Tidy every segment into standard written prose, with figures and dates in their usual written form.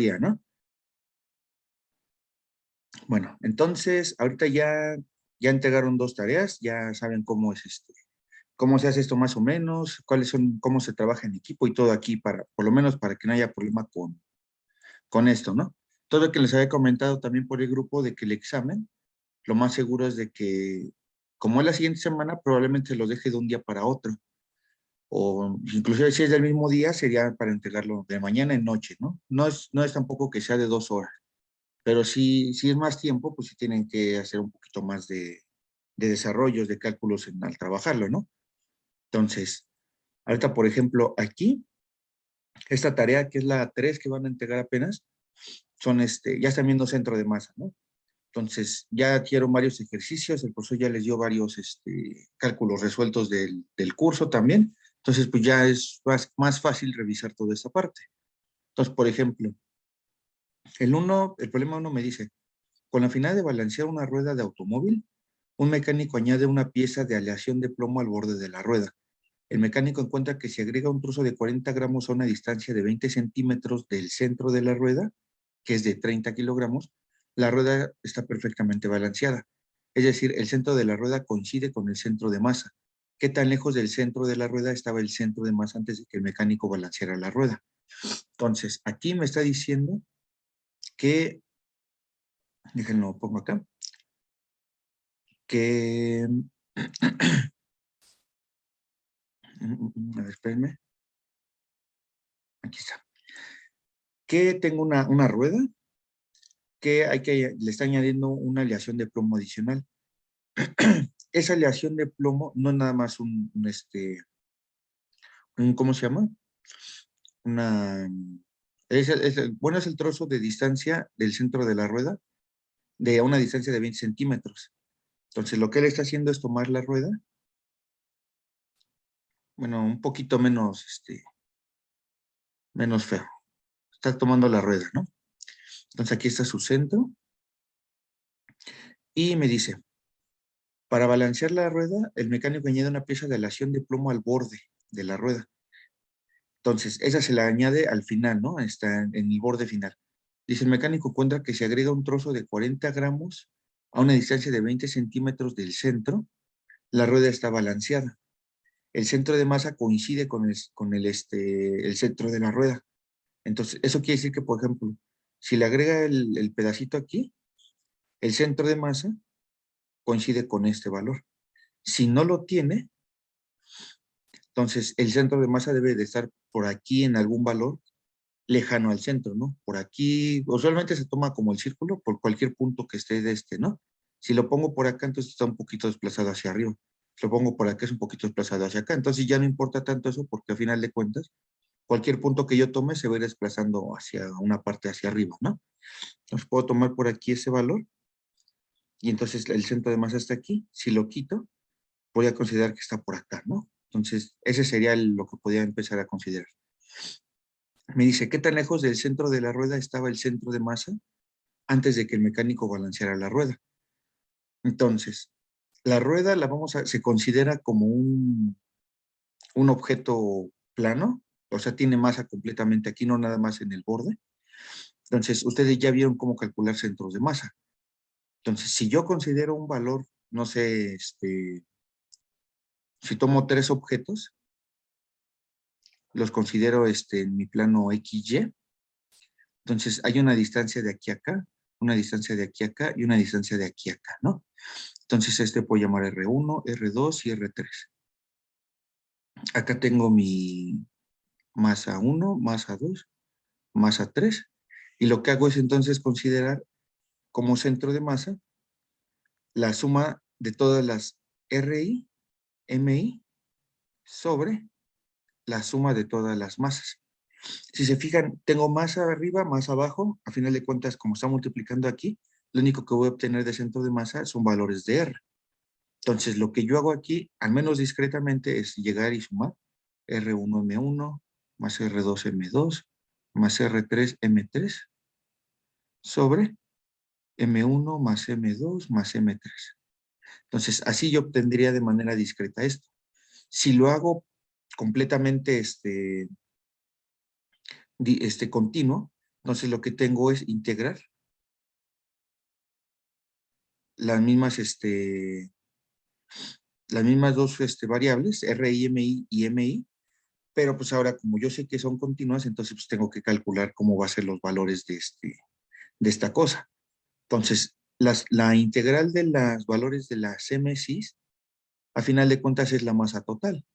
día, ¿no? Bueno, entonces, ahorita ya entregaron 2 tareas, ya saben cómo es cómo se hace esto más o menos, cómo se trabaja en equipo y todo aquí por lo menos para que no haya problema con esto, ¿no? Todo lo que les había comentado también por el grupo de que el examen, lo más seguro es de que, como es la siguiente semana, probablemente lo deje de un día para otro. O inclusive si es del mismo día, sería para entregarlo de mañana en noche, ¿no? No es tampoco que sea de 2 horas, pero si es más tiempo, pues sí tienen que hacer un poquito más de desarrollos, de cálculos al trabajarlo, ¿no? Entonces, ahorita, por ejemplo, aquí, esta tarea que es la 3 que van a entregar apenas, ya están viendo centro de masa, ¿no? Entonces, ya hicieron varios ejercicios, el profesor ya les dio varios cálculos resueltos del curso también. Entonces, pues ya es más fácil revisar toda esa parte. Entonces, por ejemplo, el problema 1 me dice, con la finalidad de balancear una rueda de automóvil, un mecánico añade una pieza de aleación de plomo al borde de la rueda. El mecánico encuentra que si agrega un trozo de 40 gramos a una distancia de 20 centímetros del centro de la rueda, que es de 30 kilogramos, la rueda está perfectamente balanceada. Es decir, el centro de la rueda coincide con el centro de masa. ¿Qué tan lejos del centro de la rueda estaba el centro de masa antes de que el mecánico balanceara la rueda? Entonces, aquí me está diciendo que, déjenlo pongo acá, que, a ver, espérenme, aquí está, que tengo una rueda que le está añadiendo una aleación de plomo adicional. Esa aleación de plomo no es nada más ¿cómo se llama? Una, bueno, es el trozo de distancia del centro de la rueda de una distancia de 20 centímetros. Entonces, lo que él está haciendo es tomar la rueda, bueno, un poquito menos feo. Está tomando la rueda, ¿no? Entonces, aquí está su centro y me dice, para balancear la rueda, el mecánico añade una pieza de aleación de plomo al borde de la rueda. Entonces, esa se la añade al final, ¿no? Está en el borde final. Dice, el mecánico encuentra que si agrega un trozo de 40 gramos a una distancia de 20 centímetros del centro, la rueda está balanceada. El centro de masa coincide con el centro de la rueda. Entonces, eso quiere decir que, por ejemplo, si le agrega el pedacito aquí, el centro de masa coincide con este valor. Si no lo tiene, entonces el centro de masa debe de estar por aquí en algún valor lejano al centro, ¿no? Por aquí, usualmente se toma como el círculo por cualquier punto que esté ¿no? Si lo pongo por acá, entonces está un poquito desplazado hacia arriba. Si lo pongo por acá, es un poquito desplazado hacia acá. Entonces ya no importa tanto eso porque al final de cuentas, cualquier punto que yo tome se va a ir desplazando hacia una parte hacia arriba, ¿no? Entonces puedo tomar por aquí ese valor y entonces el centro de masa está aquí. Si lo quito, voy a considerar que está por acá, ¿no? Entonces, ese sería lo que podría empezar a considerar. Me dice, ¿qué tan lejos del centro de la rueda estaba el centro de masa antes de que el mecánico balanceara la rueda? Entonces, la rueda se considera como un objeto plano, o sea, tiene masa completamente aquí, no nada más en el borde. Entonces, ustedes ya vieron cómo calcular centros de masa. Entonces, si yo considero un valor, no sé, si tomo 3 objetos, los considero en mi plano XY, entonces hay una distancia de aquí a acá, una distancia de aquí a acá y una distancia de aquí a acá, ¿no? Entonces puedo llamar R1, R2 y R3. Acá tengo mi masa 1, masa 2, masa 3. Y lo que hago es entonces considerar como centro de masa la suma de todas las RI, MI sobre la suma de todas las masas. Si se fijan, tengo masa arriba, masa abajo. A final de cuentas, como está multiplicando aquí, lo único que voy a obtener de centro de masa son valores de R. Entonces, lo que yo hago aquí, al menos discretamente, es llegar y sumar R1M1 más R2M2 más R3M3 sobre M1 más M2 más M3. Entonces, así yo obtendría de manera discreta esto. Si lo hago completamente continuo, Entonces lo que tengo es integrar las mismas, dos variables, RI, MI y MI, pero pues ahora como yo sé que son continuas, entonces pues tengo que calcular cómo va a ser los valores de esta cosa. Entonces, la integral de los valores de las MSIs, a final de cuentas es la masa total.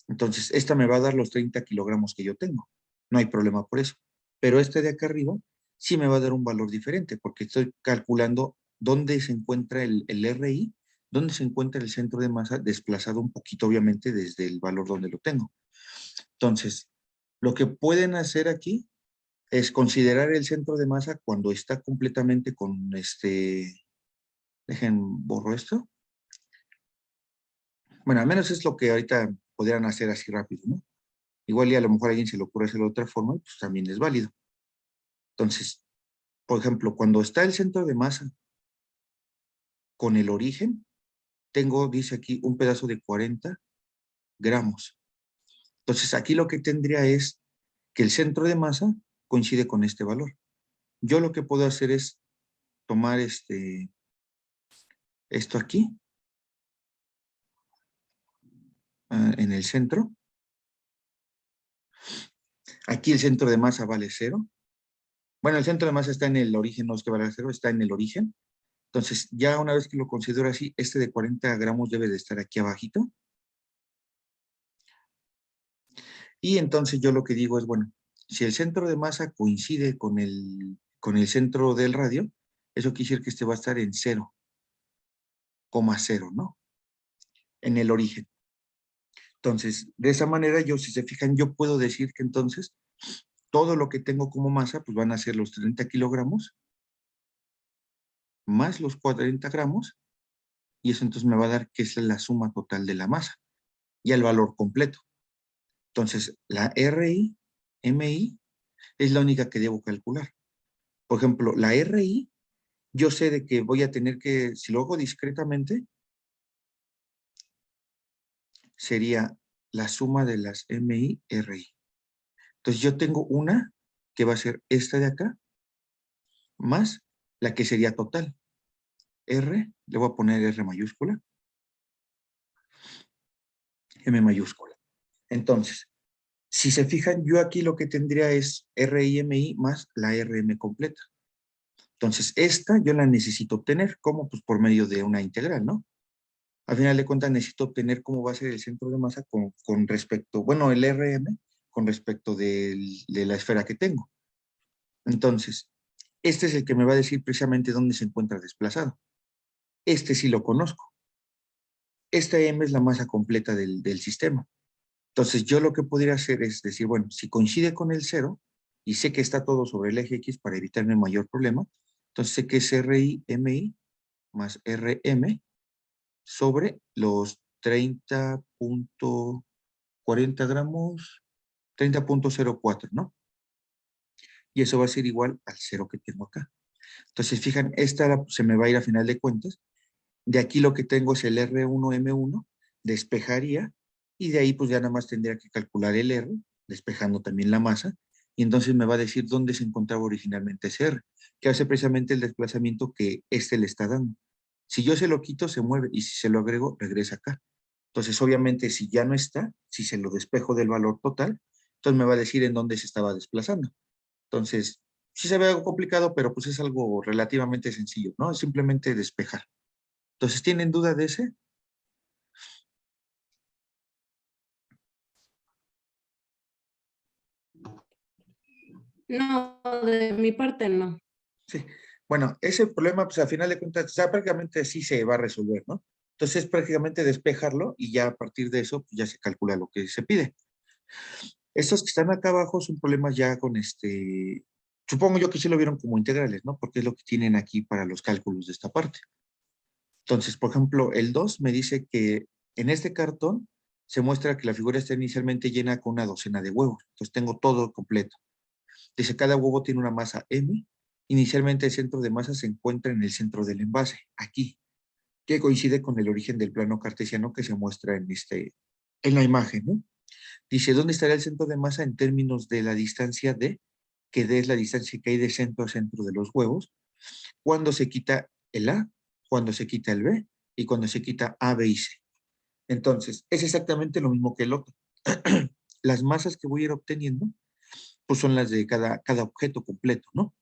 Entonces, esta me va a dar los 30 kilogramos que yo tengo. No hay problema por eso. Pero este de acá arriba sí me va a dar un valor diferente, porque estoy calculando dónde se encuentra el RI, dónde se encuentra el centro de masa, desplazado un poquito, obviamente, desde el valor donde lo tengo. Entonces, lo que pueden hacer aquí es considerar el centro de masa cuando está completamente con dejen, borro esto. Bueno, al menos es lo que ahorita podrían hacer así rápido, ¿no? Igual y a lo mejor a alguien se le ocurre hacerlo de otra forma, pues también es válido. Entonces, por ejemplo, cuando está el centro de masa con el origen, tengo, dice aquí, un pedazo de 40 gramos. Entonces, aquí lo que tendría es que el centro de masa coincide con este valor. Yo lo que puedo hacer es tomar esto aquí, en el centro. Aquí el centro de masa vale 0. Bueno, el centro de masa está en el origen, no es que valga 0, está en el origen. Entonces, ya una vez que lo considero así, este de 40 gramos debe de estar aquí abajito. Y entonces yo lo que digo es, bueno, si el centro de masa coincide con el centro del radio, eso quiere decir que este va a estar en 0,0, ¿no? En el origen. Entonces, de esa manera, yo, si se fijan, yo puedo decir que entonces todo lo que tengo como masa, pues van a ser los 30 kilogramos más los 40 gramos, y eso entonces me va a dar que es la suma total de la masa y el valor completo. Entonces, la RI, MI, es la única que debo calcular. Por ejemplo, la RI, yo sé de que voy a tener que, si lo hago discretamente, sería la suma de las MI, RI. Entonces, yo tengo una que va a ser esta de acá, más la que sería total. R, le voy a poner R mayúscula, M mayúscula. Entonces, si se fijan, yo aquí lo que tendría es RIMI más la RM completa. Entonces, esta yo la necesito obtener. ¿Cómo? Pues por medio de una integral, ¿no? Al final de cuentas necesito obtener cómo va a ser el centro de masa con respecto, bueno, el RM con respecto de la esfera que tengo. Entonces, este es el que me va a decir precisamente dónde se encuentra desplazado. Este sí lo conozco. Esta M es la masa completa del sistema. Entonces, yo lo que podría hacer es decir, bueno, si coincide con el 0 y sé que está todo sobre el eje X para evitarme mayor problema, entonces sé que es RI más RM sobre los 30,40 gramos, 30,04, ¿no? Y eso va a ser igual al 0 que tengo acá. Entonces, fijan, esta se me va a ir a final de cuentas. De aquí lo que tengo es el R1M1, despejaría, y de ahí pues ya nada más tendría que calcular el R, despejando también la masa, y entonces me va a decir dónde se encontraba originalmente ese R, que hace precisamente el desplazamiento que este le está dando. Si yo se lo quito, se mueve, y si se lo agrego, regresa acá. Entonces, obviamente, si ya no está, si se lo despejo del valor total, entonces me va a decir en dónde se estaba desplazando. Entonces, sí se ve algo complicado, pero pues es algo relativamente sencillo, ¿no? Es simplemente despejar. Entonces, ¿tienen duda de ese? No, de mi parte no. Sí. Bueno, ese problema, pues a final de cuentas, ya prácticamente sí se va a resolver, ¿no? Entonces, prácticamente despejarlo y ya a partir de eso, pues, ya se calcula lo que se pide. Estos que están acá abajo son problemas ya con supongo yo que sí lo vieron como integrales, ¿no? Porque es lo que tienen aquí para los cálculos de esta parte. Entonces, por ejemplo, el 2 me dice que en este cartón se muestra que la figura está inicialmente llena con una docena de huevos. Entonces, tengo todo completo. Dice, cada huevo tiene una masa M. Inicialmente el centro de masa se encuentra en el centro del envase, aquí, que coincide con el origen del plano cartesiano que se muestra en la imagen, ¿no? Dice, ¿dónde estaría el centro de masa en términos de la distancia D que D es la distancia que hay de centro a centro de los huevos, cuando se quita el A, cuando se quita el B y cuando se quita A, B y C. Entonces, es exactamente lo mismo que el otro. Las masas que voy a ir obteniendo, pues son las de cada objeto completo, ¿no?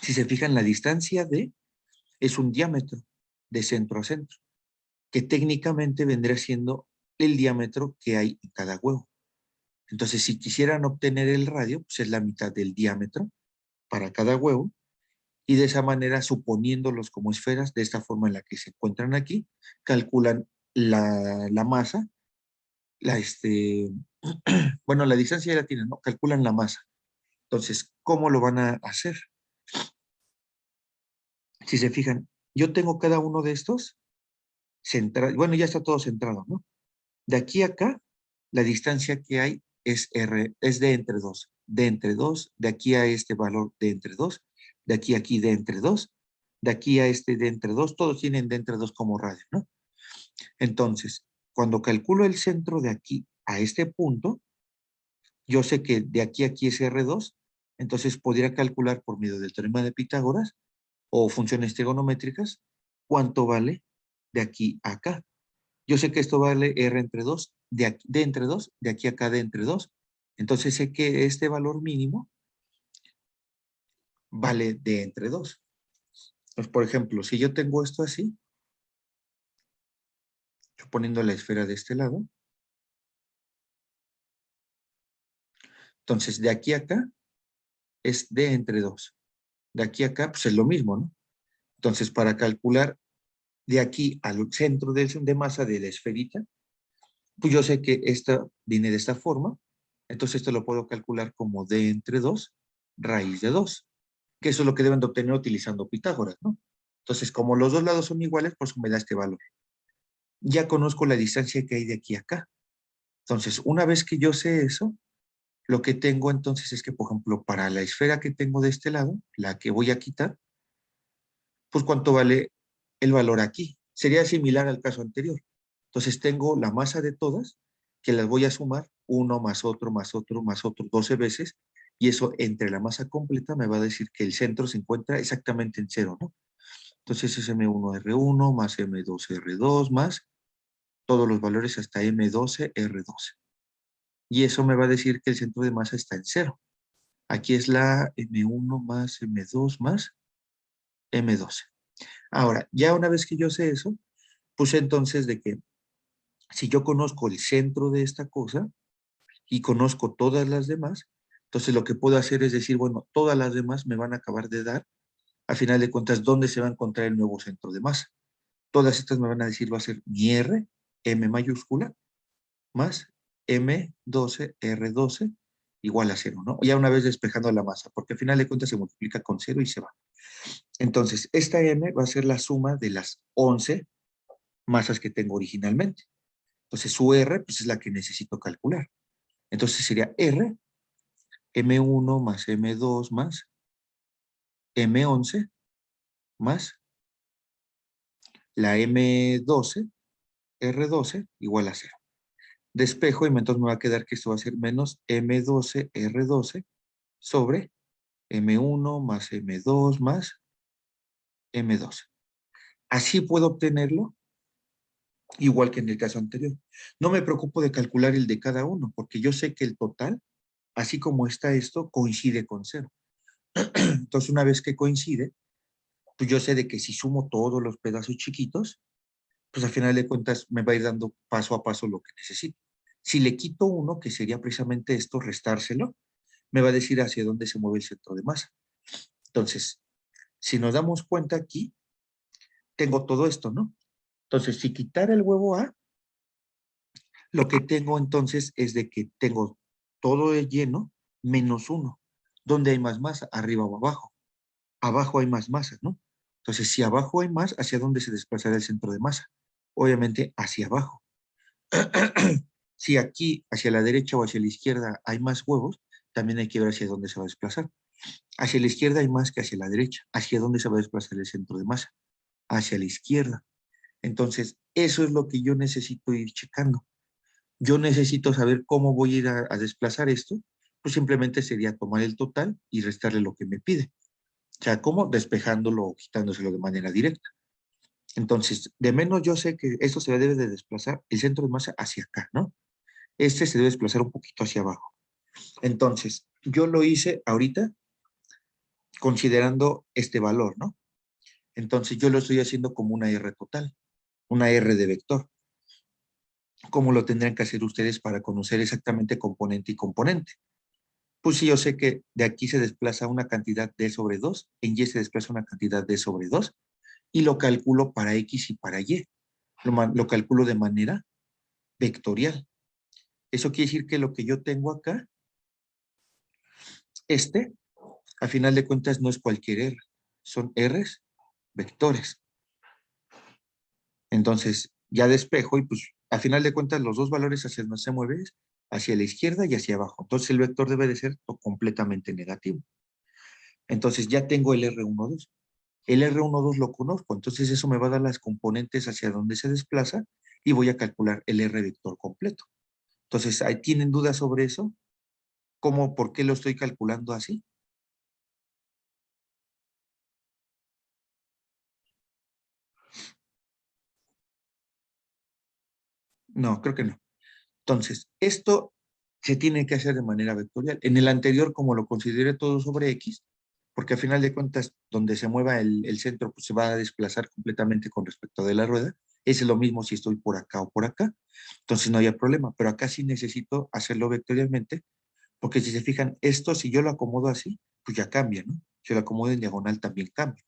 Si se fijan, la distancia D es un diámetro de centro a centro, que técnicamente vendría siendo el diámetro que hay en cada huevo. Entonces, si quisieran obtener el radio, pues es la mitad del diámetro para cada huevo, y de esa manera, suponiéndolos como esferas, de esta forma en la que se encuentran aquí, calculan la masa, bueno, la distancia ya la tienen, ¿no? Calculan la masa. Entonces, ¿cómo lo van a hacer? Si se fijan, yo tengo cada uno de estos centrado, bueno, ya está todo centrado, ¿no? De aquí a acá, la distancia que hay es R, es D entre 2. D entre 2, de aquí a este valor D entre 2, de aquí a aquí D entre 2, de aquí a este D entre 2, todos tienen D entre 2 como radio, ¿no? Entonces, cuando calculo el centro de aquí a este punto, yo sé que de aquí a aquí es R2, entonces podría calcular por medio del teorema de Pitágoras o funciones trigonométricas cuánto vale de aquí a acá. Yo sé que esto vale R entre 2, D entre 2, de aquí a acá D entre 2. Entonces sé que este valor mínimo vale D entre 2. Entonces, por ejemplo, si yo tengo esto así, yo poniendo la esfera de este lado, entonces de aquí a acá es D entre 2. De aquí a acá, pues es lo mismo, ¿no? Entonces, para calcular de aquí al centro de masa de la esferita, pues yo sé que esta viene de esta forma, entonces esto lo puedo calcular como D entre 2, raíz de 2, que eso es lo que deben de obtener utilizando Pitágoras, ¿no? Entonces, como los dos lados son iguales, pues me da este valor. Ya conozco la distancia que hay de aquí a acá. Entonces, una vez que yo sé eso, lo que tengo entonces es que, por ejemplo, para la esfera que tengo de este lado, la que voy a quitar, pues cuánto vale el valor aquí. Sería similar al caso anterior. Entonces tengo la masa de todas, que las voy a sumar, uno más otro, más otro, más otro, 12 veces, y eso entre la masa completa me va a decir que el centro se encuentra exactamente en cero, ¿no? Entonces es M1R1 más M2R2 más todos los valores hasta M12R12. Y eso me va a decir que el centro de masa está en cero. Aquí es la M1 más M2 más M12. Ahora, ya una vez que yo sé eso, pues entonces de que si yo conozco el centro de esta cosa y conozco todas las demás, entonces lo que puedo hacer es decir, bueno, todas las demás me van a acabar de dar, a final de cuentas, dónde se va a encontrar el nuevo centro de masa. Todas estas me van a decir, va a ser mi R, M mayúscula, más M12R12 igual a cero, ¿no? Ya una vez despejando la masa, porque al final de cuentas se multiplica con cero y se va. Entonces, esta M va a ser la suma de las 11 masas que tengo originalmente. Entonces, su R pues, es la que necesito calcular. Entonces, sería R, M1 más M2 más M11 más la M12, R12 igual a cero. Despejo y entonces me va a quedar que esto va a ser menos M12, R12 sobre M1 más M2 más M12. Así puedo obtenerlo igual que en el caso anterior. No me preocupo de calcular el de cada uno, porque yo sé que el total, así como está esto, coincide con cero. Entonces, una vez que coincide, pues yo sé de que si sumo todos los pedazos chiquitos, pues al final de cuentas me va a ir dando paso a paso lo que necesito. Si le quito uno, que sería precisamente esto, restárselo, me va a decir hacia dónde se mueve el centro de masa. Entonces, si nos damos cuenta aquí, tengo todo esto, ¿no? Entonces, si quitara el huevo A, lo que tengo entonces es de que tengo todo lleno menos uno. ¿Dónde hay más masa? Arriba o abajo. Abajo hay más masa, ¿no? Entonces, si abajo hay más, ¿hacia dónde se desplazará el centro de masa? Obviamente hacia abajo. Si aquí, hacia la derecha o hacia la izquierda, hay más huevos, también hay que ver hacia dónde se va a desplazar. Hacia la izquierda hay más que hacia la derecha. ¿Hacia dónde se va a desplazar el centro de masa? Hacia la izquierda. Entonces, eso es lo que yo necesito ir checando. Yo necesito saber cómo voy a ir a desplazar esto, pues simplemente sería tomar el total y restarle lo que me pide. O sea, ¿cómo? Despejándolo o quitándoselo de manera directa. Entonces, de menos yo sé que esto se debe de desplazar el centro de masa hacia acá, ¿no? Este se debe desplazar un poquito hacia abajo. Entonces, yo lo hice ahorita considerando este valor, ¿no? Entonces, yo lo estoy haciendo como una R total, una R de vector. ¿Cómo lo tendrían que hacer ustedes para conocer exactamente componente y componente? Pues sí, yo sé que de aquí se desplaza una cantidad D sobre 2, en Y se desplaza una cantidad D sobre 2, y lo calculo para X y para Y. Lo calculo de manera vectorial. Eso quiere decir que lo que yo tengo acá, a final de cuentas no es cualquier R, son R's vectores. Entonces, ya despejo y pues a final de cuentas los dos valores hacia donde se mueve es hacia la izquierda y hacia abajo. Entonces el vector debe de ser completamente negativo. Entonces ya tengo el R12. El R12 lo conozco, entonces eso me va a dar las componentes hacia donde se desplaza y voy a calcular el R vector completo. Entonces, ¿tienen dudas sobre eso? ¿Cómo, por qué lo estoy calculando así? No, creo que no. Entonces, esto se tiene que hacer de manera vectorial. En el anterior, como lo consideré todo sobre X, porque a final de cuentas, donde se mueva el centro, pues se va a desplazar completamente con respecto de la rueda. Es lo mismo si estoy por acá o por acá. Entonces no hay problema, pero acá sí necesito hacerlo vectorialmente, porque si se fijan, esto si yo lo acomodo así, pues ya cambia, ¿no? Si lo acomodo en diagonal también cambia.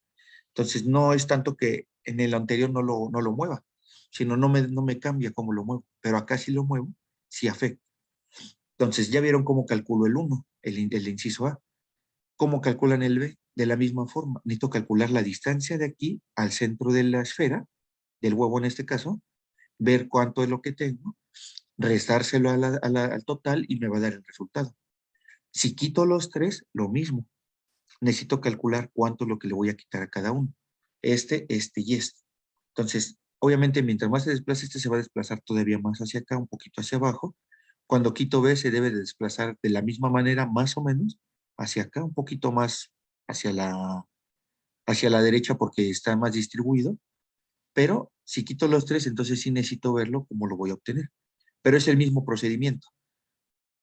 Entonces no es tanto que en el anterior no lo mueva, sino no me cambia cómo lo muevo, pero acá sí lo muevo, sí afecta. Entonces ya vieron cómo calculo el 1, el inciso A. ¿Cómo calculan el B? De la misma forma. Necesito calcular la distancia de aquí al centro de la esfera, del huevo en este caso, ver cuánto es lo que tengo, restárselo al total y me va a dar el resultado. Si quito los tres, lo mismo. Necesito calcular cuánto es lo que le voy a quitar a cada uno. Este y este. Entonces, obviamente, mientras más se desplace, este se va a desplazar todavía más hacia acá, un poquito hacia abajo. Cuando quito B, se debe de desplazar de la misma manera, más o menos, hacia acá, un poquito más hacia hacia la derecha porque está más distribuido. Pero si quito los tres, entonces sí necesito verlo cómo lo voy a obtener. Pero es el mismo procedimiento.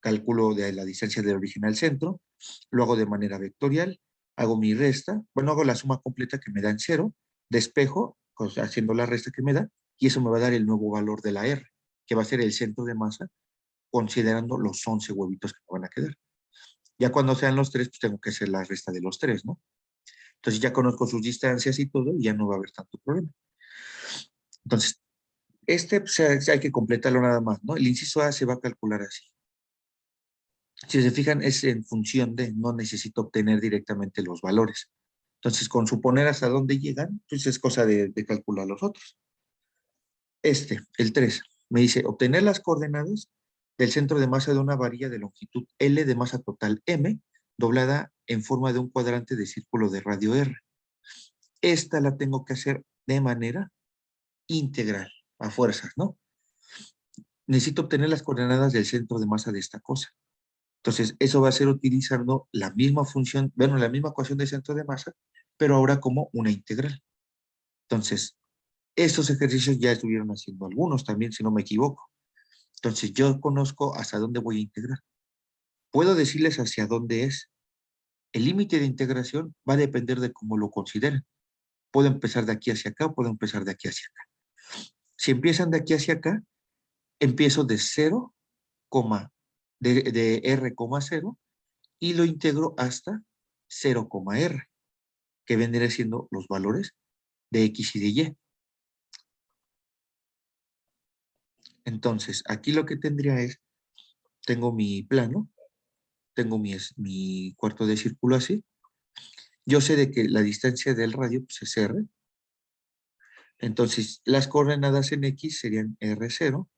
Cálculo de la distancia del origen al centro, lo hago de manera vectorial, hago mi resta, bueno, hago la suma completa que me da en cero, despejo, haciendo la resta que me da, y eso me va a dar el nuevo valor de la R, que va a ser el centro de masa, considerando los 11 huevitos que me van a quedar. Ya cuando sean los tres, pues tengo que hacer la resta de los tres, ¿no? Entonces ya conozco sus distancias y todo, y ya no va a haber tanto problema. Entonces, pues, hay que completarlo nada más, ¿no? El inciso A se va a calcular así. Si se fijan, es en función de, no necesito obtener directamente los valores. Entonces, con suponer hasta dónde llegan, pues es cosa de calcular los otros. El 3, me dice obtener las coordenadas del centro de masa de una varilla de longitud L de masa total M, doblada en forma de un cuadrante de círculo de radio R. Esta la tengo que hacer de manera integral, a fuerzas, ¿no? Necesito obtener las coordenadas del centro de masa de esta cosa. Entonces, eso va a ser utilizando la misma función, bueno, la misma ecuación de centro de masa, pero ahora como una integral. Entonces, estos ejercicios ya estuvieron haciendo algunos también, si no me equivoco. Entonces, yo conozco hasta dónde voy a integrar. Puedo decirles hacia dónde es. El límite de integración va a depender de cómo lo consideren. Puedo empezar de aquí hacia acá, puedo empezar de aquí hacia acá. Si empiezan de aquí hacia acá, empiezo de 0, de R, 0 y lo integro hasta 0, R, que vendría siendo los valores de X y de Y. Entonces, aquí lo que tendría es, tengo mi plano, tengo mi cuarto de círculo así. Yo sé de que la distancia del radio pues, es R. Entonces, las coordenadas en X serían R0,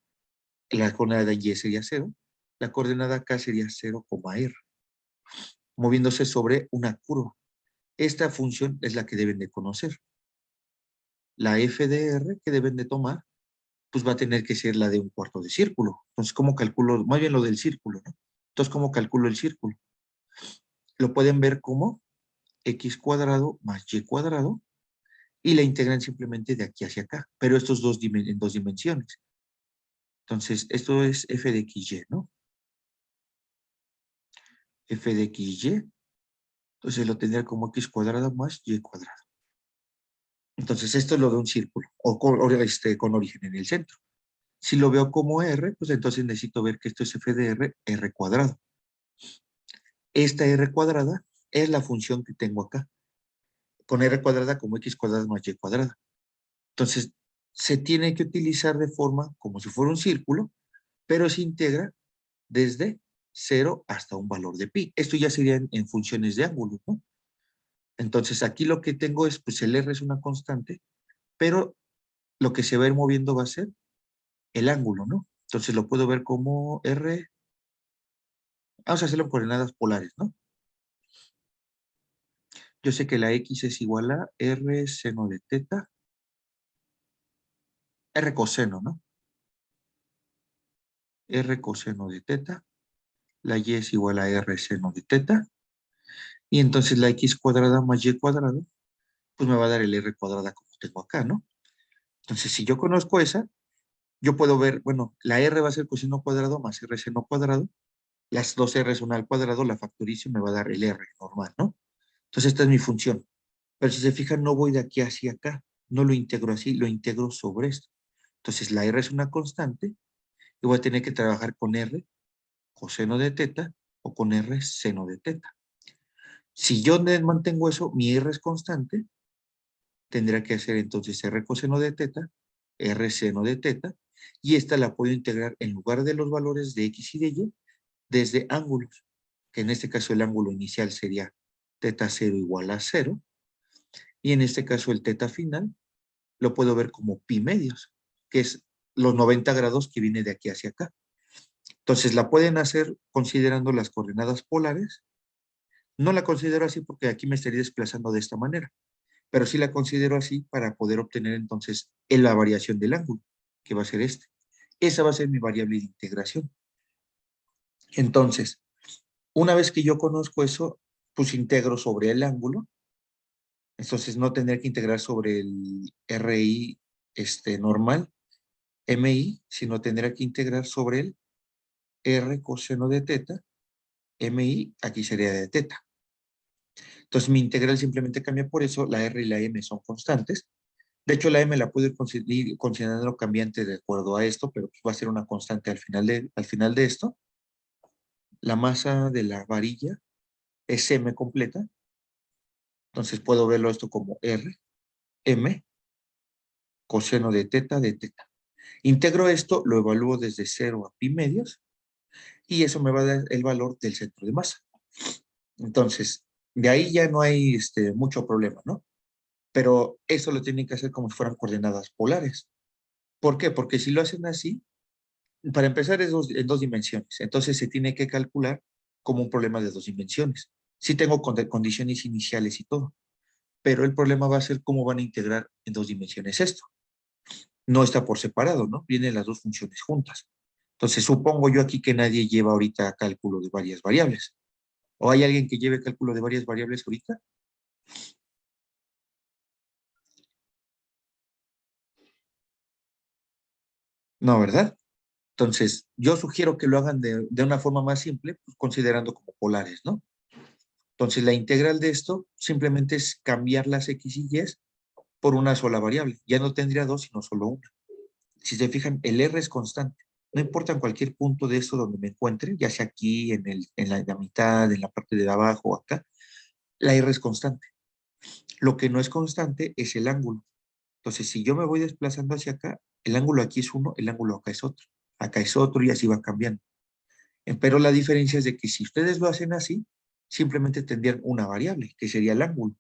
la coordenada en Y sería 0, la coordenada acá sería 0, R, moviéndose sobre una curva. Esta función es la que deben de conocer. La f de r que deben de tomar, pues va a tener que ser la de un cuarto de círculo. Entonces, ¿cómo calculo? Más bien lo del círculo, ¿no? Entonces, ¿cómo calculo el círculo? Lo pueden ver como x cuadrado más y cuadrado y la integran simplemente de aquí hacia acá, pero estos en dos dimensiones. Entonces, esto es f de xy, ¿no? F de xy, entonces lo tendría como x cuadrado más y cuadrado. Entonces, esto es lo de un círculo, con origen en el centro. Si lo veo como r, pues entonces necesito ver que esto es f de r cuadrado. Esta r cuadrada es la función que tengo acá, con r cuadrada como x cuadrada más y cuadrada. Entonces, se tiene que utilizar de forma como si fuera un círculo, pero se integra desde 0 hasta un valor de pi. Esto ya sería en funciones de ángulo, ¿no? Entonces, aquí lo que tengo es, pues el r es una constante, pero lo que se va a ir moviendo va a ser el ángulo, ¿no? Entonces, lo puedo ver como r, vamos a hacerlo en coordenadas polares, ¿no? Yo sé que la x es igual a r seno de teta, r coseno, ¿no? R coseno de teta, la y es igual a r seno de teta, y entonces la x cuadrada más y cuadrado, pues me va a dar el r cuadrada como tengo acá, ¿no? Entonces, si yo conozco esa, yo puedo ver, bueno, la r va a ser coseno cuadrado más r seno cuadrado, las dos r son al cuadrado, la factorizo y me va a dar el r normal, ¿no? Entonces, esta es mi función. Pero si se fijan, no voy de aquí hacia acá, no lo integro así, lo integro sobre esto. Entonces, la r es una constante y voy a tener que trabajar con r coseno de teta o con r seno de teta. Si yo mantengo eso, mi r es constante, tendrá que hacer entonces r coseno de teta, r seno de teta, y esta la puedo integrar en lugar de los valores de x y de y, desde ángulos, que en este caso el ángulo inicial sería teta 0 igual a 0, y en este caso el teta final lo puedo ver como pi medios, que es los 90 grados que viene de aquí hacia acá. Entonces la pueden hacer considerando las coordenadas polares. No la considero así porque aquí me estaría desplazando de esta manera, pero sí la considero así para poder obtener entonces la variación del ángulo, que va a ser este. Esa va a ser mi variable de integración. Entonces, una vez que yo conozco eso, pues integro sobre el ángulo, entonces no tendré que integrar sobre el RI normal, MI, sino tendré que integrar sobre el R coseno de teta, MI, aquí sería de teta. Entonces mi integral simplemente cambia por eso, la R y la M son constantes. De hecho, la M la puedo ir considerando cambiante de acuerdo a esto, pero pues va a ser una constante al final de esto. La masa de la varilla es M completa, entonces puedo verlo esto como R, M, coseno de teta de teta. Integro esto, lo evalúo desde 0 a pi medios, y eso me va a dar el valor del centro de masa. Entonces, de ahí ya no hay mucho problema, ¿no? Pero eso lo tienen que hacer como si fueran coordenadas polares. ¿Por qué? Porque si lo hacen así, para empezar es en dos dimensiones, entonces se tiene que calcular como un problema de dos dimensiones. Sí tengo condiciones iniciales y todo, pero el problema va a ser cómo van a integrar en dos dimensiones esto. No está por separado, ¿no? Vienen las dos funciones juntas. Entonces supongo yo aquí que nadie lleva ahorita cálculo de varias variables. ¿O hay alguien que lleve cálculo de varias variables ahorita? No, ¿verdad? Entonces, yo sugiero que lo hagan de una forma más simple, pues, considerando como polares, ¿no? Entonces, la integral de esto simplemente es cambiar las x y y por una sola variable. Ya no tendría dos, sino solo una. Si se fijan, el r es constante. No importa en cualquier punto de esto donde me encuentre, ya sea aquí, en la mitad, en la parte de abajo o acá, la r es constante. Lo que no es constante es el ángulo. Entonces, si yo me voy desplazando hacia acá, el ángulo aquí es uno, el ángulo acá es otro y así va cambiando. Pero la diferencia es de que si ustedes lo hacen así, simplemente tendrían una variable, que sería el ángulo.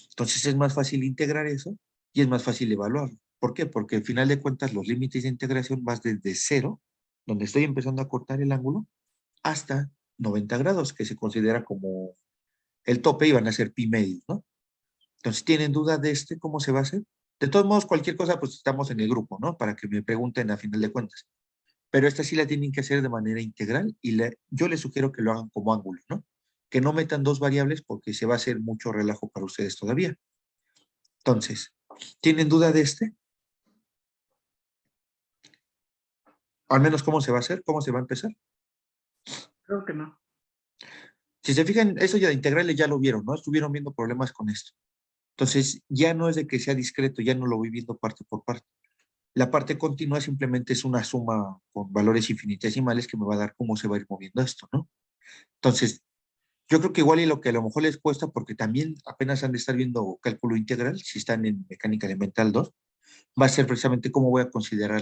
Entonces es más fácil integrar eso y es más fácil evaluarlo. ¿Por qué? Porque al final de cuentas los límites de integración van desde cero, donde estoy empezando a cortar el ángulo, hasta 90 grados, que se considera como el tope y van a ser pi medios, ¿no? Entonces, ¿tienen duda de cómo se va a hacer? De todos modos, cualquier cosa, pues estamos en el grupo, ¿no? Para que me pregunten a final de cuentas. pero esta sí la tienen que hacer de manera integral y yo les sugiero que lo hagan como ángulo, ¿no? Que no metan dos variables porque se va a hacer mucho relajo para ustedes todavía. Entonces, ¿tienen duda de este? Al menos cómo se va a hacer, cómo se va a empezar. Creo que no. Si se fijan, eso ya de integrales ya lo vieron, ¿no? Estuvieron viendo problemas con esto. Entonces, ya no es de que sea discreto, ya no lo voy viendo parte por parte. La parte continua simplemente es una suma con valores infinitesimales que me va a dar cómo se va a ir moviendo esto, ¿no? Entonces, yo creo que igual y lo que a lo mejor les cuesta, porque también apenas han de estar viendo cálculo integral, si están en mecánica elemental 2, va a ser precisamente cómo voy a considerar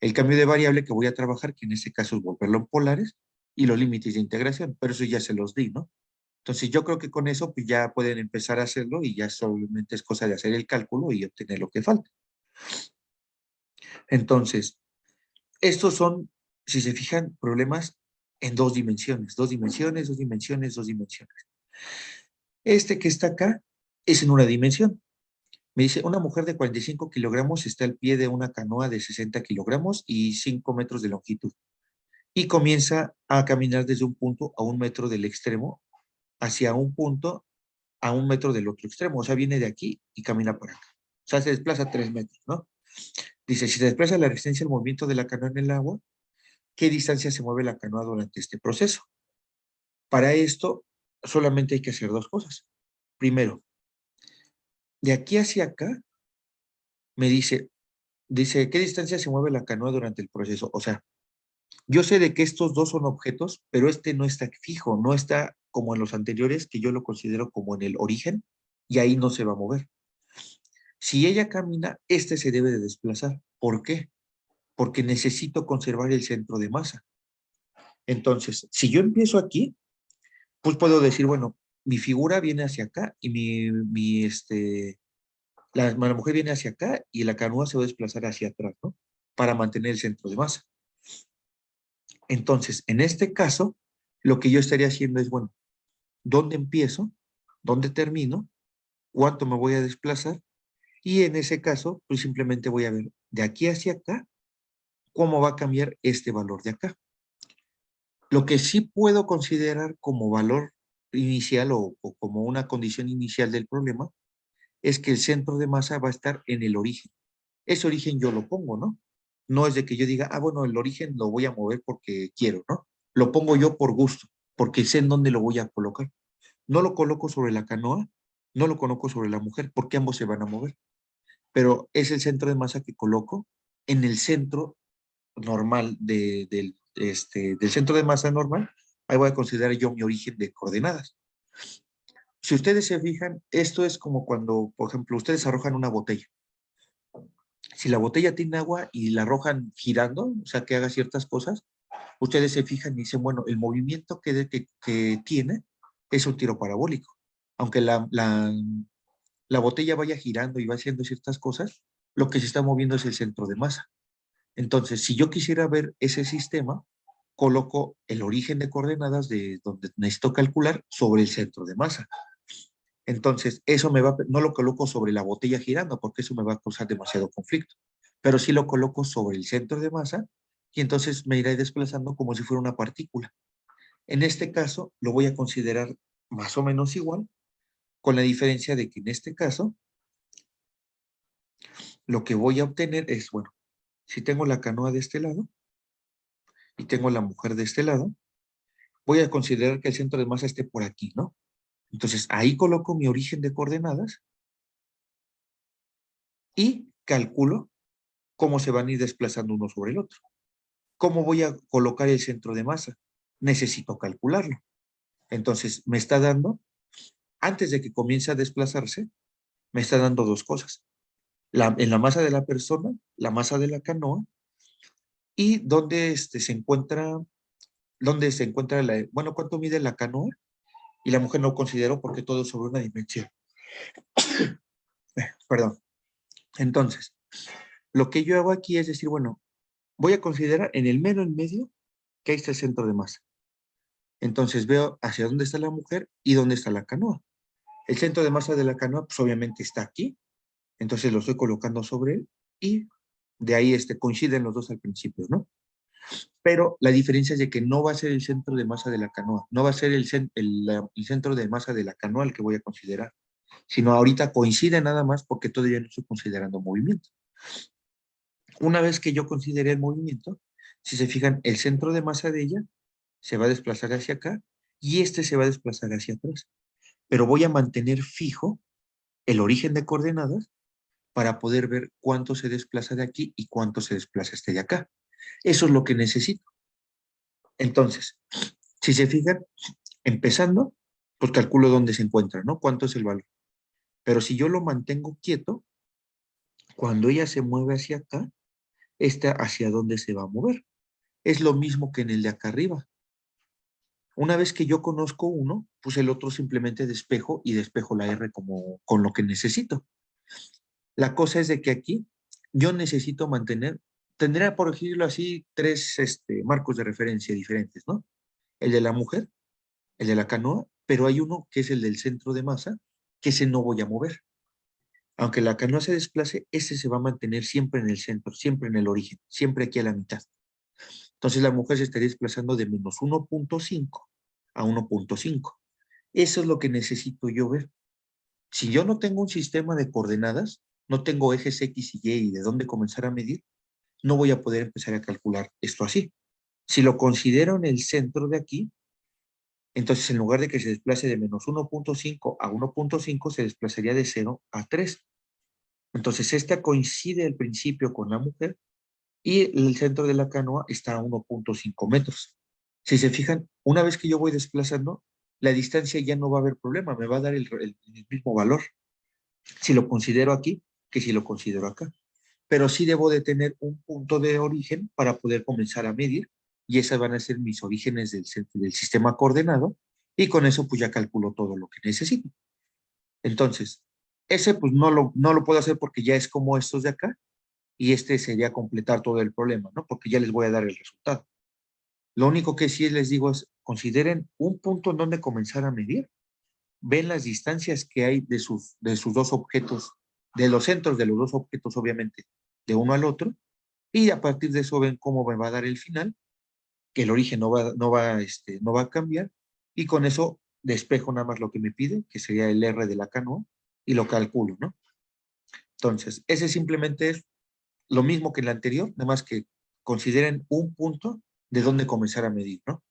el cambio de variable que voy a trabajar, que en este caso es volverlo en polares, y los límites de integración, pero eso ya se los di, ¿no? Entonces yo creo que con eso pues ya pueden empezar a hacerlo y ya solamente es cosa de hacer el cálculo y obtener lo que falta. Entonces, estos son, si se fijan, problemas en dos dimensiones, dos dimensiones, dos dimensiones, dos dimensiones. Este que está acá es en una dimensión. Me dice, una mujer de 45 kilogramos está al pie de una canoa de 60 kilogramos y 5 metros de longitud. Y comienza a caminar desde un punto a un metro del extremo hacia un punto a un metro del otro extremo. O sea, viene de aquí y camina por acá. O sea, se desplaza 3 metros, ¿no? Dice, si se desplaza la resistencia al movimiento de la canoa en el agua, ¿qué distancia se mueve la canoa durante este proceso? Para esto, solamente hay que hacer dos cosas. Primero, de aquí hacia acá, me dice, ¿qué distancia se mueve la canoa durante el proceso? O sea, yo sé de que estos dos son objetos, pero este no está fijo, no está como en los anteriores, que yo lo considero como en el origen, y ahí no se va a mover. Si ella camina, este se debe de desplazar. ¿Por qué? Porque necesito conservar el centro de masa. Entonces, si yo empiezo aquí, pues puedo decir, bueno, mi figura viene hacia acá y la mujer viene hacia acá y la canoa se va a desplazar hacia atrás, ¿no? Para mantener el centro de masa. Entonces, en este caso, lo que yo estaría haciendo es, bueno, ¿dónde empiezo? ¿Dónde termino? ¿Cuánto me voy a desplazar? Y en ese caso, pues simplemente voy a ver de aquí hacia acá, cómo va a cambiar este valor de acá. Lo que sí puedo considerar como valor inicial o como una condición inicial del problema es que el centro de masa va a estar en el origen. Ese origen yo lo pongo, ¿no? No es de que yo diga, ah, bueno, el origen lo voy a mover porque quiero, ¿no? Lo pongo yo por gusto, porque sé en dónde lo voy a colocar. No lo coloco sobre la canoa, no lo coloco sobre la mujer, porque ambos se van a mover. Pero es el centro de masa que coloco en el centro normal del centro de masa normal. Ahí voy a considerar yo mi origen de coordenadas. Si ustedes se fijan, esto es como cuando, por ejemplo, ustedes arrojan una botella. Si la botella tiene agua y la arrojan girando, o sea, que haga ciertas cosas, ustedes se fijan y dicen, bueno, el movimiento que tiene es un tiro parabólico. Aunque la botella vaya girando y va haciendo ciertas cosas, lo que se está moviendo es el centro de masa. Entonces, si yo quisiera ver ese sistema, coloco el origen de coordenadas de donde necesito calcular sobre el centro de masa. Entonces, no lo coloco sobre la botella girando porque eso me va a causar demasiado conflicto, pero sí lo coloco sobre el centro de masa y entonces me iré desplazando como si fuera una partícula. En este caso, lo voy a considerar más o menos igual, con la diferencia de que en este caso, lo que voy a obtener es, bueno, si tengo la canoa de este lado y tengo la mujer de este lado, voy a considerar que el centro de masa esté por aquí, ¿no? Entonces, ahí coloco mi origen de coordenadas y calculo cómo se van a ir desplazando uno sobre el otro. ¿Cómo voy a colocar el centro de masa? Necesito calcularlo. Entonces, me está dando, antes de que comience a desplazarse, me está dando dos cosas. En la masa de la persona, la masa de la canoa, y dónde se encuentra bueno, cuánto mide la canoa, y la mujer no considero porque todo es sobre una dimensión. Perdón. Entonces, lo que yo hago aquí es decir, bueno, voy a considerar en el mero en medio que ahí está el centro de masa. Entonces veo hacia dónde está la mujer y dónde está la canoa. El centro de masa de la canoa, pues obviamente está aquí. Entonces lo estoy colocando sobre él y De ahí coinciden los dos al principio, ¿no? Pero la diferencia es de que no va a ser el centro de masa de la canoa, no va a ser el centro de masa de la canoa el que voy a considerar, sino ahorita coincide nada más porque todavía no estoy considerando movimiento. Una vez que yo considere el movimiento, si se fijan, el centro de masa de ella se va a desplazar hacia acá y se va a desplazar hacia atrás. Pero voy a mantener fijo el origen de coordenadas para poder ver cuánto se desplaza de aquí y cuánto se desplaza de acá. Eso es lo que necesito. Entonces, si se fijan, empezando, pues calculo dónde se encuentra, ¿no? Cuánto es el valor. Pero si yo lo mantengo quieto, cuando ella se mueve hacia acá, hacia dónde se va a mover. Es lo mismo que en el de acá arriba. Una vez que yo conozco uno, pues el otro simplemente despejo y despejo la R como con lo que necesito. La cosa es de que aquí yo necesito tendría por decirlo así, tres marcos de referencia diferentes, ¿no? El de la mujer, el de la canoa, pero hay uno que es el del centro de masa, que ese no voy a mover. Aunque la canoa se desplace, ese se va a mantener siempre en el centro, siempre en el origen, siempre aquí a la mitad. Entonces la mujer se estaría desplazando de menos 1.5 a 1.5. Eso es lo que necesito yo ver. Si yo no tengo un sistema de coordenadas, no tengo ejes X y Y de dónde comenzar a medir, no voy a poder empezar a calcular esto así. Si lo considero en el centro de aquí, entonces en lugar de que se desplace de menos 1.5 a 1.5, se desplazaría de 0 a 3. Entonces esta coincide al principio con la mujer y el centro de la canoa está a 1.5 metros. Si se fijan, una vez que yo voy desplazando, la distancia ya no va a haber problema, me va a dar el mismo valor, si lo considero aquí que si lo considero acá. Pero sí debo de tener un punto de origen para poder comenzar a medir, y esas van a ser mis orígenes del sistema coordenado, y con eso pues ya calculo todo lo que necesito. Entonces, ese pues no lo puedo hacer porque ya es como estos de acá, y sería completar todo el problema, ¿no? Porque ya les voy a dar el resultado. Lo único que sí les digo es, consideren un punto en donde comenzar a medir, ven las distancias que hay de sus dos objetos, de los centros de los dos objetos, obviamente, de uno al otro, y a partir de eso ven cómo me va a dar el final, que el origen no va a cambiar, y con eso despejo nada más lo que me pide, que sería el R de la canoa, y lo calculo, ¿no? Entonces, ese simplemente es lo mismo que el anterior, nada más que consideren un punto de dónde comenzar a medir, ¿no?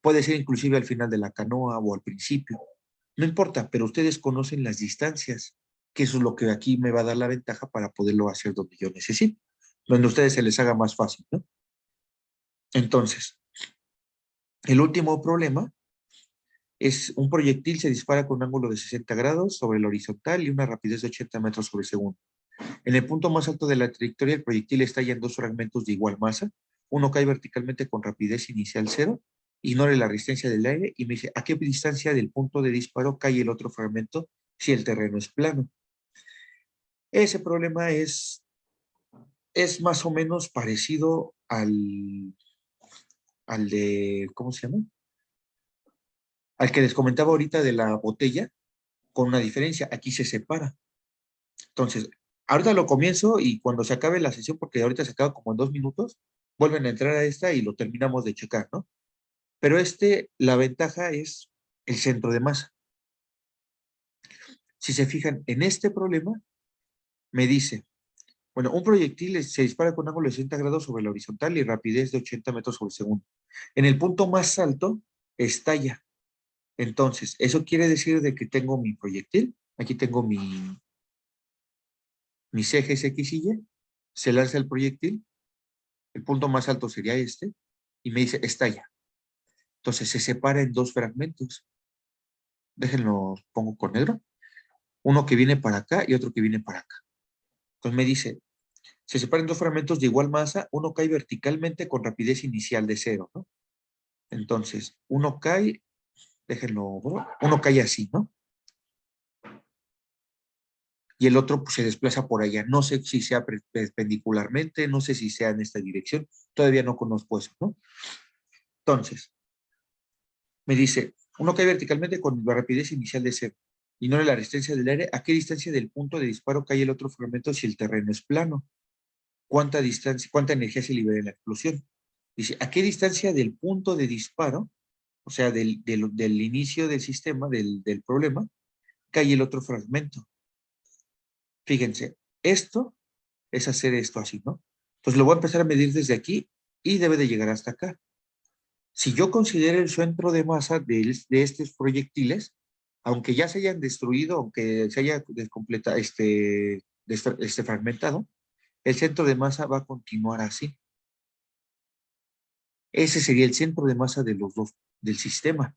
Puede ser inclusive al final de la canoa o al principio. No importa, pero ustedes conocen las distancias, que eso es lo que aquí me va a dar la ventaja para poderlo hacer donde yo necesito, donde a ustedes se les haga más fácil, ¿no? Entonces, el último problema es un proyectil se dispara con un ángulo de 60 grados sobre el horizontal y una rapidez de 80 metros sobre segundo. En el punto más alto de la trayectoria, el proyectil estalla en dos fragmentos de igual masa. Uno cae verticalmente con rapidez inicial 0, ignore la resistencia del aire y me dice, ¿a qué distancia del punto de disparo cae el otro fragmento si el terreno es plano? Ese problema es más o menos parecido al de, ¿cómo se llama? Al que les comentaba ahorita de la botella, con una diferencia, aquí se separa. Entonces, ahorita lo comienzo y cuando se acabe la sesión, porque ahorita se acaba como en 2 minutos, vuelven a entrar a esta y lo terminamos de checar, ¿no? Pero la ventaja es el centro de masa. Si se fijan en este problema, me dice, bueno, un proyectil se dispara con ángulo de 60 grados sobre la horizontal y rapidez de 80 metros sobre segundo. En el punto más alto, estalla. Entonces, eso quiere decir de que tengo mi proyectil, aquí tengo mis ejes X y Y, se lanza el proyectil, el punto más alto sería y me dice, estalla. Entonces se separa en dos fragmentos. Déjenlo, pongo con negro. Uno que viene para acá y otro que viene para acá. Entonces me dice, se separan dos fragmentos de igual masa, uno cae verticalmente con rapidez inicial de 0, ¿no? Entonces, uno cae, déjenlo, uno cae así, ¿no? Y el otro pues, se desplaza por allá. No sé si sea perpendicularmente, no sé si sea en esta dirección, todavía no conozco eso, ¿no? Entonces, me dice, uno cae verticalmente con la rapidez inicial de 0. Ignore la resistencia del aire. ¿A qué distancia del punto de disparo cae el otro fragmento si el terreno es plano? cuánta distancia, cuánta energía se libera en la explosión. Dice, ¿a qué distancia del punto de disparo, o sea, del inicio del sistema, del problema, cae el otro fragmento? Fíjense, esto es hacer esto así, ¿no? Entonces lo voy a empezar a medir desde aquí y debe de llegar hasta acá. Si yo considero el centro de masa de estos proyectiles, aunque ya se hayan destruido, aunque se haya fragmentado, el centro de masa va a continuar así. Ese sería el centro de masa de los dos, del sistema.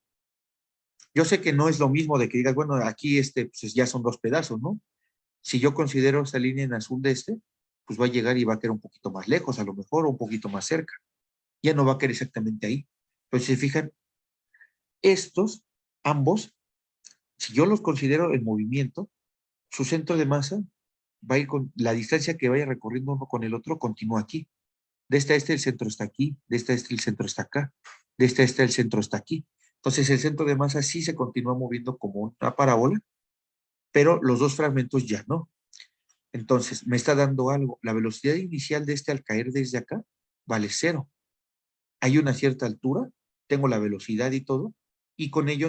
Yo sé que no es lo mismo de que digas, bueno, aquí pues ya son dos pedazos, ¿no? Si yo considero esta línea en azul de pues va a llegar y va a quedar un poquito más lejos, a lo mejor, o un poquito más cerca. Ya no va a quedar exactamente ahí. Pero si se fijan, estos, ambos, si yo los considero en movimiento, su centro de masa va a ir con la distancia que vaya recorriendo uno con el otro, continúa aquí. De esta a este el centro está aquí, de esta a este el centro está acá, de esta a este el centro está aquí. Entonces el centro de masa sí se continúa moviendo como una parábola, pero los dos fragmentos ya no. Entonces me está dando algo. La velocidad inicial de al caer desde acá vale 0. Hay una cierta altura, tengo la velocidad y todo, y con ello